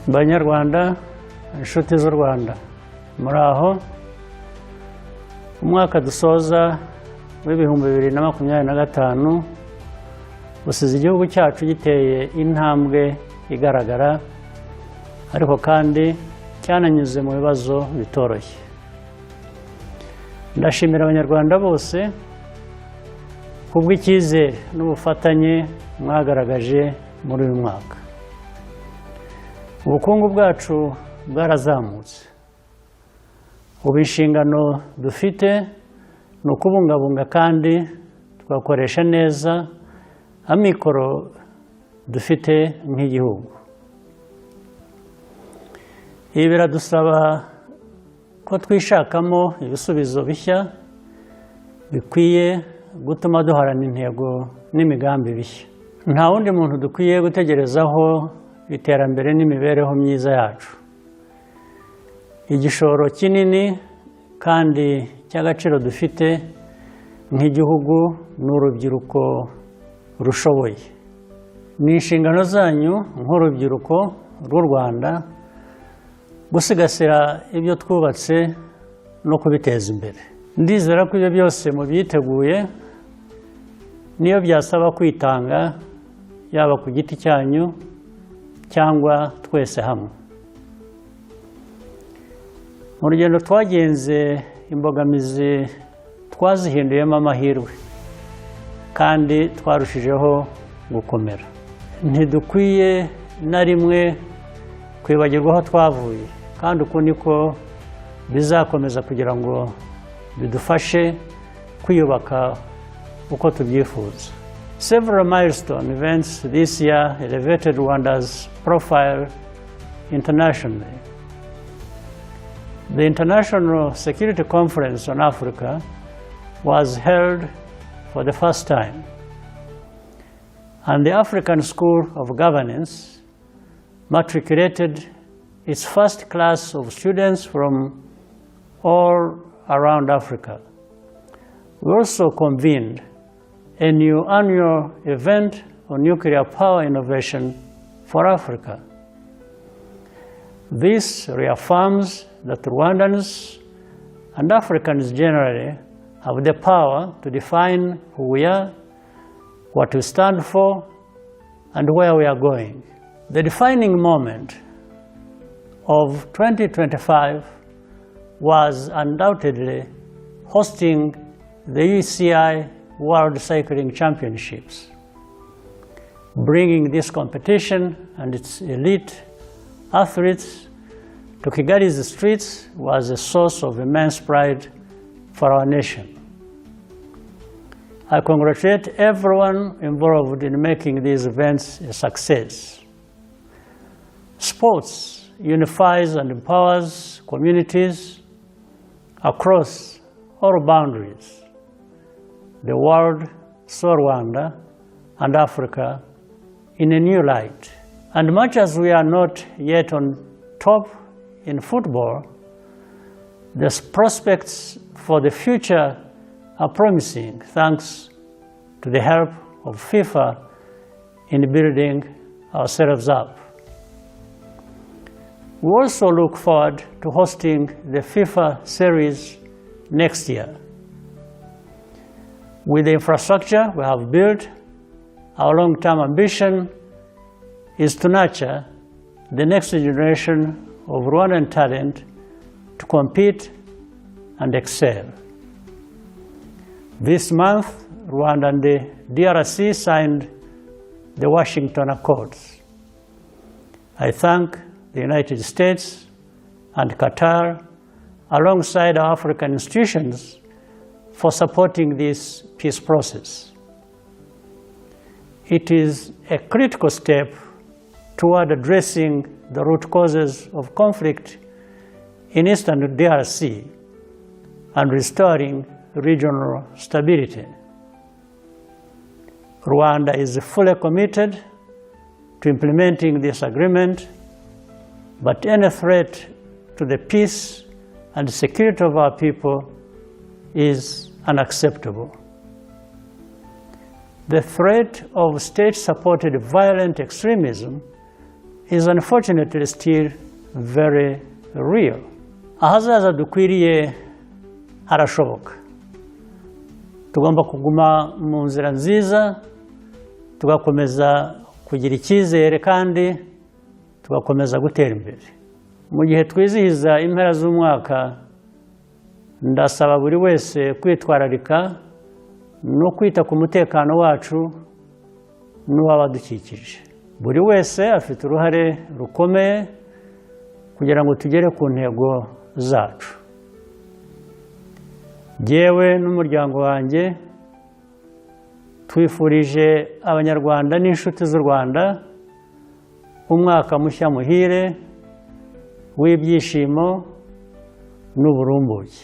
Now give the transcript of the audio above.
Banyarwanda, inshuti z'u Rwanda, muri aho umwaka dusoza w'ibihumbi 2025 usize igihugu cyacu giteye intambwe igaragara, ariko kandi cyananyuze mu bibazo bitoroshye. Ndashimira abanyarwanda bose kubw'icyizere n'ubufatanye mwagaragaje muri uyu mwaka. Ubukungu bwacu bwarazamutse. Ubu inshingano dufite ni ukubungabunga kandi twakoresha neza amikoro dufite nk'igihugu. Ibi biradusaba ko twishakamo ibisubizo bishya bikwiye gutuma duharana intego n'imigambi bishya. Nta wundi muntu dukwiye gutegerezaho iterambere n'imibereho myiza yacu. Igishoro kinini kandi cy'agaciro dufite nk'igihugu n'urubyiruko rushoboye. Ni inshingano zanyu nk'urubyiruko rw'u Rwanda gusigasira ibyo twubatse no kubiteza imbere. Ndizera ko ibyo byose mubyiteguye, niyo byasaba kwitanga, yaba ku giti cyanyu cyangwa twese hamwe. Mu rugendo twagenze, imbogamizi twazihinduyemo amahirwe kandi twarushijeho gukomera. Ntidukwiye na rimwe kwibagirwa aho twavuye, kandi uko niko bizakomeza kugira ngo bidufashe kwiyubaka uko tubyifuza. Several milestone events this year elevated Rwanda's profile internationally. The International Security Conference on Africa was held for the first time, and the African School of Governance matriculated its first class of students from all around Africa. We also convened a new annual event on nuclear power innovation for Africa. This reaffirms that Rwandans and Africans generally have the power to define who we are, what we stand for, and where we are going. The defining moment of 2025 was undoubtedly hosting the UCI World Cycling Championships. Bringing this competition and its elite athletes to Kigali's streets was a source of immense pride for our nation. I congratulate everyone involved in making these events a success. Sports unifies and empowers communities across all boundaries. The world saw Rwanda and Africa in a new light. And much as we are not yet on top in football, the prospects for the future are promising thanks to the help of FIFA in building ourselves up. We also look forward to hosting the FIFA series next year. With the infrastructure we have built, our long-term ambition is to nurture the next generation of Rwandan talent to compete and excel. This month, Rwanda and the DRC signed the Washington Accords. I thank the United States and Qatar, alongside our African institutions, for supporting this peace process. It is a critical step toward addressing the root causes of conflict in eastern DRC and restoring regional stability. Rwanda is fully committed to implementing this agreement, but any threat to the peace and security of our people is unacceptable. The threat of state-supported violent extremism is unfortunately still very real. Ahazaza dukwiriye harashoboka. Tugomba kuguma mu nzira nziza, tugakomeza kugira icyizere kandi tugakomeza gutera imbere. Mu gihe twizihiza impera z'umwaka, ndasaba buri wese kwitwararika no kwita ku mutekano wacu n'uw'abadukikije. Buri wese afite uruhare rukomeye kugira ngo tugere ku ntego zacu. Jyewe n'umuryango wanjye twifurije abanyarwanda n'inshuti z'u Rwanda umwaka mushya muhire w'ibyishimo n'uburumbuke.